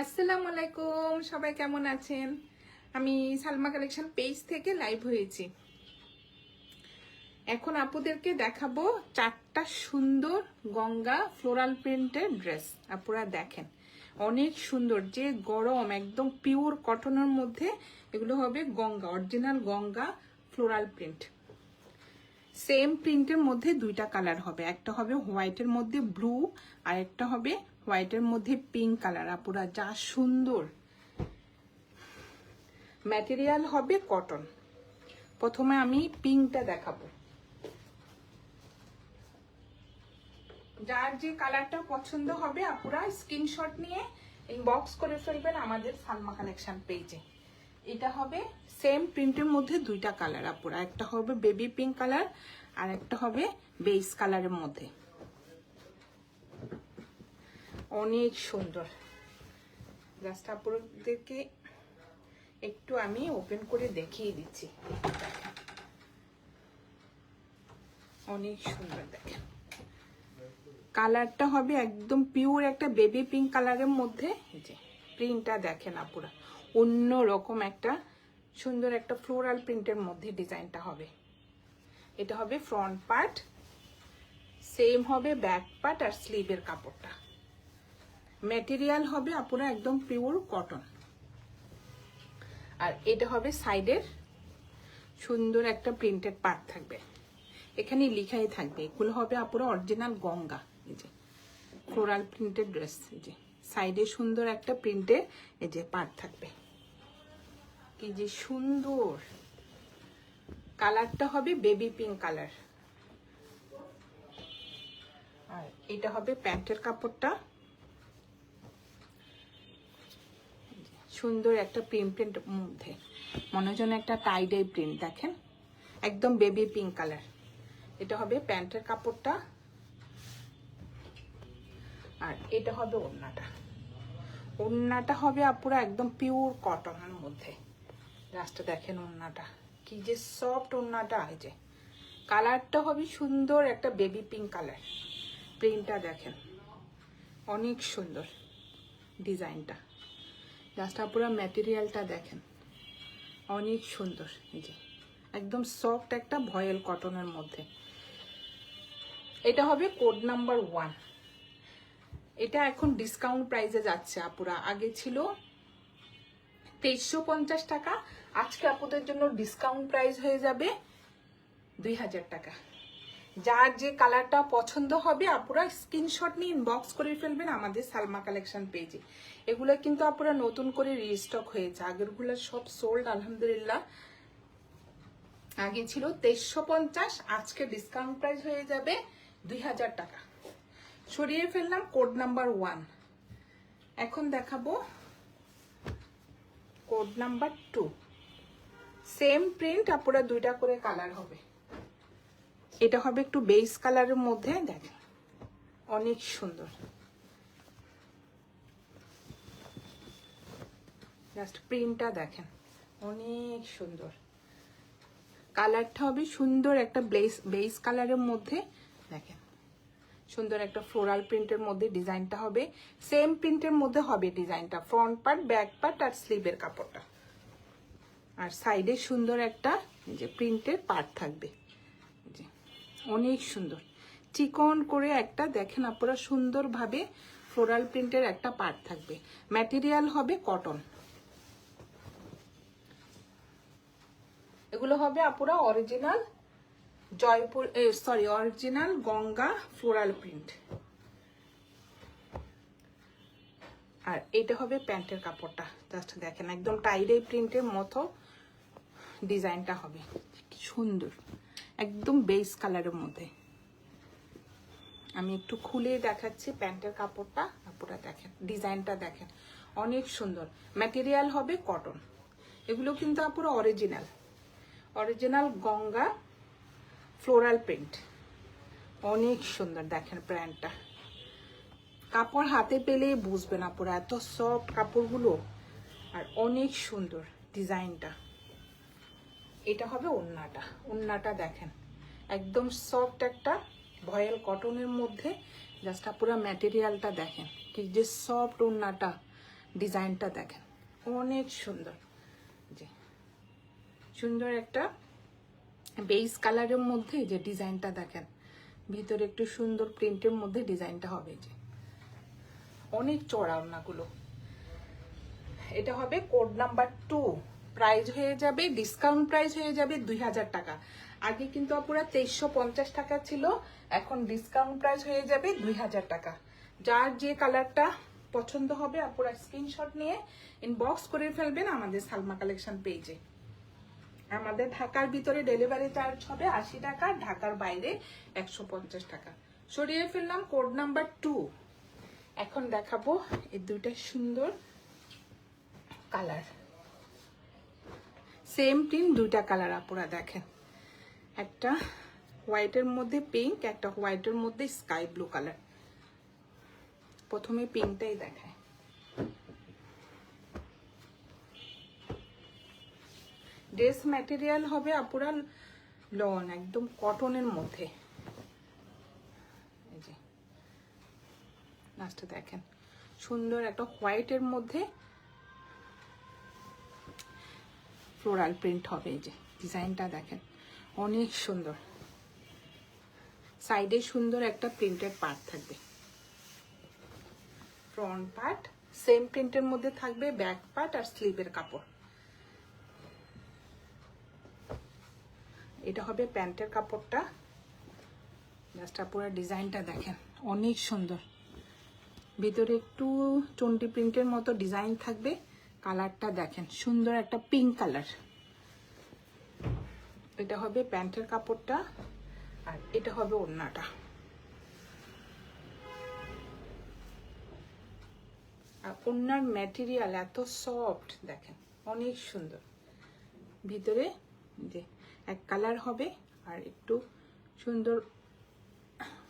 আসসালামু আলাইকুম, সবাই কেমন আছেন? আমি সালমা কালেকশন পেজ থেকে লাইভ হয়েছি। এখন আপুদেরকে দেখাবো 4টা সুন্দর গঙ্গা ফ্লোরাল প্রিন্টের ড্রেস। আপুরা দেখেন, অনেক সুন্দর, যে গরম একদম পিওর কটনের মধ্যে এগুলো হবে Ganga, original Ganga floral print. Same প্রিন্টের মধ্যে দুইটা কালার হবে, একটা হবে হোয়াইটের মধ্যে ব্লু আর একটা হবে হোয়াইটের মধ্যে পিঙ্ক কালার। আপুরা যা সুন্দর, ম্যাটেরিয়াল হবে কটন। প্রথমে আমি পিঙ্কটা দেখাবো। যার যে কালারটা পছন্দ হবে আপুরা স্ক্রিনশট নিয়ে ইনবক্স করে ফেলবেন আমাদের সালমা কালেকশন পেজে। এটা হবে সেম প্রিন্টের মধ্যে দুইটা কালার আপুরা, একটা হবে বেবি পিঙ্ক কালার আর একটা হবে বেস কালারের মধ্যে। অনেক সুন্দর, জাস্ট আপুদেরকে একটু আমি ওপেন করে দেখিয়ে দিচ্ছি। অনেক সুন্দর, দেখেন কালারটা হবে একদম পিওর একটা বেবি পিঙ্ক কালারের মধ্যে। এই যে প্রিন্টটা দেখেন আপুরা, অন্য রকম একটা সুন্দর একটা ফ্লোরাল প্রিন্টের মধ্যে ডিজাইনটা হবে। এটা হবে ফ্রন্ট পার্ট, সেম হবে ব্যাক পার্ট আর স্লিভের কাপড়টা। ম্যাটেরিয়াল হবে আপুরা একদম পিওর কটন। আর এটা হবে সাইডের সুন্দর একটা প্রিন্টেড পার্ট থাকবে, এখানে লিখাই থাকবে এগুলো হবে আপুরা অরিজিনাল গঙ্গা। এই যে ফ্লোরাল প্রিন্টেড ড্রেস, এই যে সাইডে সুন্দর একটা প্রিন্টের এই যে পার্ট থাকবে। কি যে সুন্দর, কালারটা হবে বেবি পিঙ্ক কালার। আর এটা হবে প্যান্টের কাপড়টা, সুন্দর একটা প্রিন্টের মধ্যে, মনে হয় যেন একটা টাই ডাই প্রিন্ট, দেখেন একদম বেবি পিঙ্ক কালার। এটা হবে প্যান্টের কাপড়টা আর এটা হবে ওড়নাটা। ওড়নাটা হবে আপুরা একদম পিওর কটনের মধ্যে। জাস্ট দেখেন ওড়নাটা কি যে সফট ওড়নাটা। এই যে কালারটা হবে সুন্দর একটা বেবি পিঙ্ক কালার। প্রিন্টটা দেখেন অনেক সুন্দর, ডিজাইনটা জাস্ট আপুরা ম্যাটেরিয়ালটা দেখেন অনেক সুন্দর। এই যে একদম সফট একটা ভয়েল কটনের মধ্যে। এটা হবে কোড নাম্বার 1। এটা এখন ডিসকাউন্ট প্রাইসে যাচ্ছে আপুরা, আগে ছিল 2350 টাকা, আজকে আপুদের জন্য ডিসকাউন্ট প্রাইস হয়ে যাবে 2000 টাকা। যার যে কালারটা পছন্দ হবে আপুরা স্ক্রিনশট নিয়ে ইনবক্স করে ফেলবেন আমাদের সালমা কালেকশন পেজে। এগুলো কিন্তু আপুরা নতুন করে রিস্টক হয়েছে, আগেরগুলো সব সোল্ড আলহামদুলিল্লাহ। আগে ছিল 2350, আজকে ডিসকাউন্ট প্রাইস হয়ে যাবে 2000 টাকা। সরিয়ে ফেললাম কোড নাম্বার 1। এখন দেখাবো কোড নাম্বার 2। সেম প্রিন্ট আপুরা দুইটা করে কালার হবে। এটা হবে একটু বেস কালারের মধ্যে, দেখেন অনেক সুন্দর, জাস্ট প্রিন্টটা দেখেন অনেক সুন্দর। কালারটা হবে সুন্দর একটা বেস কালারের মধ্যে, দেখেন সুন্দর একটা ফ্লোরাল প্রিন্টের মধ্যে ডিজাইনটা হবে। সেম প্রিন্টের মধ্যে হবে ডিজাইনটা, ফ্রন্ট পার্ট ব্যাক পার্ট আর স্লিভের কাপড়টা। আর সাইডে সুন্দর একটা যে প্রিন্টের পার্ট থাকবে। যে অনেক সুন্দর চিকন করে একটা দেখেন আপুরা সুন্দরভাবে ফ্লোরাল প্রিন্টের একটা পার্ট থাকবে। ম্যাটেরিয়াল হবে কটন। এগুলো হবে আপুরা original Jaipur original Ganga floral print. আর এটা হবে প্যান্টের কাপড়টা, জাস্ট দেখেন একদম টাইডাই প্রিন্টের মতো ডিজাইনটা হবে, কি সুন্দর একদম বেস কালারের মধ্যে। আমি একটু খুলে দেখাচ্ছি প্যান্টের কাপড়টা, আপুরা দেখেন ডিজাইনটা দেখেন অনেক সুন্দর। ম্যাটেরিয়াল হবে কটন। এগুলো কিন্তু আপুরা অরিজিনাল গঙ্গা ফ্লোরাল প্রিন্ট, অনেক সুন্দর। দেখেন প্যান্টটা, কাপড় হাতে পেলেই বুঝবেন আপুরা এত সফট কাপড়গুলো আর অনেক সুন্দর ডিজাইনটা। এটা হবে ওড়নাটা, ওড়নাটা দেখেন একদম সফট একটা ভয়েল কটনের মধ্যে। জাস্ট পুরো ম্যাটেরিয়ালটা দেখেন কি যে সফট ওড়নাটা, ডিজাইনটা দেখেন, অনেক সুন্দর। যে সুন্দর একটা বেস কালারের মধ্যে যে ডিজাইনটা দেখেন, ভিতরে একটু সুন্দর প্রিন্টের মধ্যে ডিজাইনটা হবে। যে অনেক চড়া ওড়নাগুলো। এটা হবে কোড নাম্বার 2, প্রাইস হয়ে যাবে, ডিসকাউন্ট প্রাইস হয়ে যাবে 2000 টাকা। আগে কিন্তু আপুরা 2350 টাকা ছিল, এখন ডিসকাউন্ট প্রাইস হয়ে যাবে 2000 টাকা। যার যে কালারটা পছন্দ হবে আপুরা স্ক্রিনশট নিয়ে ইনবক্স করে ফেলবেন আমাদের সালমা কালেকশন পেজে। আমাদের ঢাকার ভিতরে ডেলিভারি চার্জ হবে 80 টাকা, ঢাকার বাইরে 150 টাকা। সরিয়ে ফেললাম কোড নাম্বার 2। এখন দেখাবো এই দুইটা সুন্দর কালার, সেম প্রিন্ট, দুইটা কালার আপুরা দেখেন, একটা হোয়াইটের মধ্যে পিঙ্ক, একটা হোয়াইটের মধ্যে স্কাই ব্লু কালার। প্রথমে পিঙ্কটাই দেখায়। ড্রেস ম্যাটেরিয়াল হবে আপুরা লন, একদম কটনের মধ্যে। এই যে লাস্টে দেখেন সুন্দর একটা হোয়াইটের মধ্যে ফ্লোরাল প্রিন্ট হবে। এই যে ডিজাইনটা দেখেন, অনেক সুন্দর। সাইডে সুন্দর একটা প্রিন্টেড পার্ট থাকবে, ফ্রন্ট পার্ট সেম প্রিন্টের মধ্যে থাকবে, ব্যাক পার্ট আর স্লিভের কাপড়। এটা হবে প্যান্টের কাপড়টা। জাস্ট পুরো ডিজাইনটা দেখেন, অনেক সুন্দর। ভিতরে একটু চন্ডি প্রিন্টের মতো ডিজাইন থাকবে। কালারটা দেখেন, সুন্দর একটা পিঙ্ক কালার। এটা হবে প্যান্টের কাপড়টা, আর এটা হবে ওড়নাটা। আর ওড়নার ম্যাটেরিয়াল এত সফট দেখেন, অনেক সুন্দর। ভিতরে যে এক কালার হবে আর একটু সুন্দর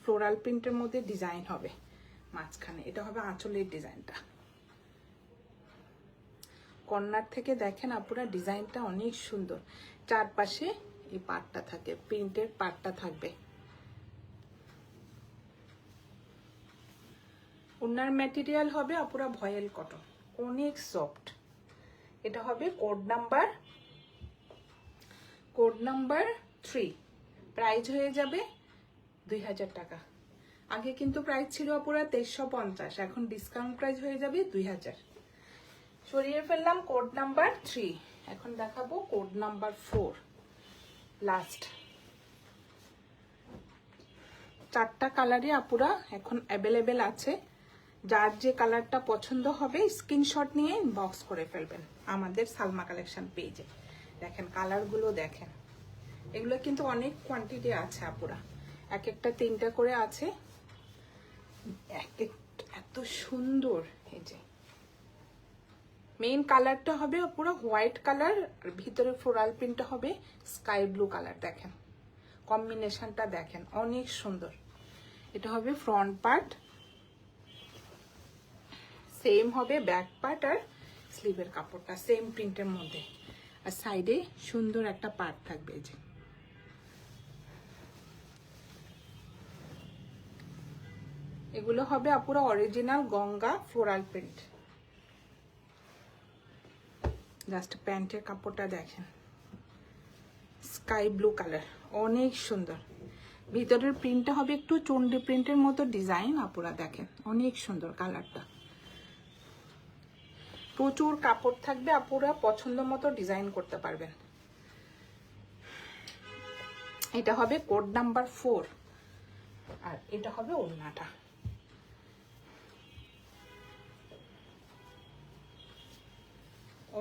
ফ্লোরাল প্রিন্টের মধ্যে ডিজাইন হবে মাঝখানে। এটা হবে আঁচলের ডিজাইনটা। কর্নার থেকে দেখেন আপুরা ডিজাইনটা অনেক সুন্দর। চারপাশে এই পাটটা থাকে, প্রিন্টের পাটটা থাকবে। ওনার ম্যাটেরিয়াল হবে আপুরা ভয়েল কটন, অনেক সফট। এটা হবে কোড নাম্বার 3, প্রাইস হয়ে যাবে 2000 টাকা। আগে কিন্তু প্রাইস ছিল আপুরা 2350, এখন ডিসকাউন্ট প্রাইস হয়ে যাবে 2000। সরিয়ে ফেললাম কোড নাম্বার 3। এখন দেখাবো কোড নাম্বার 4, লাস্ট। 4টা কালারে আপুরা এখন অ্যাভেলেবেল আছে। যার যে কালারটা পছন্দ হবে স্ক্রিনশট নিয়ে ইনবক্স করে ফেলবেন আমাদের সালমা কালেকশন পেজে। দেখেন কালারগুলো দেখেন, এগুলো কিন্তু অনেক কোয়ান্টিটি আছে আপুরা, এক একটা 3টা করে আছে। এত সুন্দর। এই যে মেইন কালারটা হবে পুরো হোয়াইট কালার, আর ভিতরে ফ্লোরাল প্রিন্টটা হবে স্কাই ব্লু কালার। দেখেন কম্বিনেশনটা দেখেন, অনেক সুন্দর। এটা হবে ফ্রন্ট পার্ট, সেম হবে ব্যাক পার্ট আর স্লিভের কাপড়টা সেম প্রিন্টের মধ্যে, আর সাইডে সুন্দর একটা পার্ট থাকবে। এই যে এগুলো হবে আপুরা original Ganga floral print. Just প্যান্টের কাপড়টা দেখেন, স্কাই ব্লু কালার, অনেক সুন্দর। ভিতরের প্রিন্টটা হবে একটু চন্ডি প্রিন্টের মতো ডিজাইন। আপুরা দেখেন অনেক সুন্দর কালারটা। প্রচুর কাপড় থাকবে, আপুরা পছন্দ মতো ডিজাইন করতে পারবেন। এটা হবে কোড নাম্বার 4, আর এটা হবে ওড়নাটা।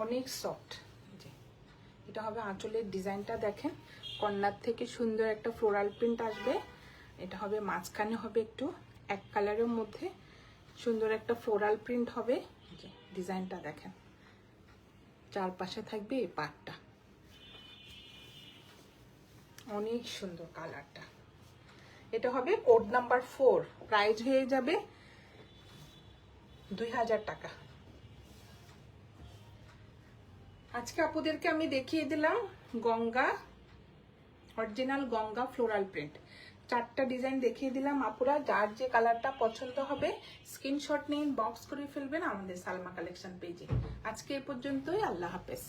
অনেক সফট। এটা হবে আঁচলের ডিজাইনটা দেখেন, কর্নার থেকে সুন্দর একটা ফ্লোরাল প্রিন্ট আসবে। এটা হবে মাঝখানে হবে একটু এক কালারের মধ্যে সুন্দর একটা ফ্লোরাল প্রিন্ট হবে। ডিজাইনটা দেখেন, চারপাশে থাকবে এই পাটটা, অনেক সুন্দর কালারটা। এটা হবে কোড নাম্বার 4, প্রাইস হয়ে যাবে 2000 টাকা। আজকে আপুদেরকে আমি দেখিয়ে দিলাম Ganga, original Ganga floral print. চারটা ডিজাইন দেখিয়ে দিলাম আপুরা, যার যে কালারটা পছন্দ হবে স্ক্রিনশট নিন, বক্স করে ফেলবেন আমাদের সালমা কালেকশন পেজে। আজকে এই পর্যন্তই, আল্লাহ হাফেজ।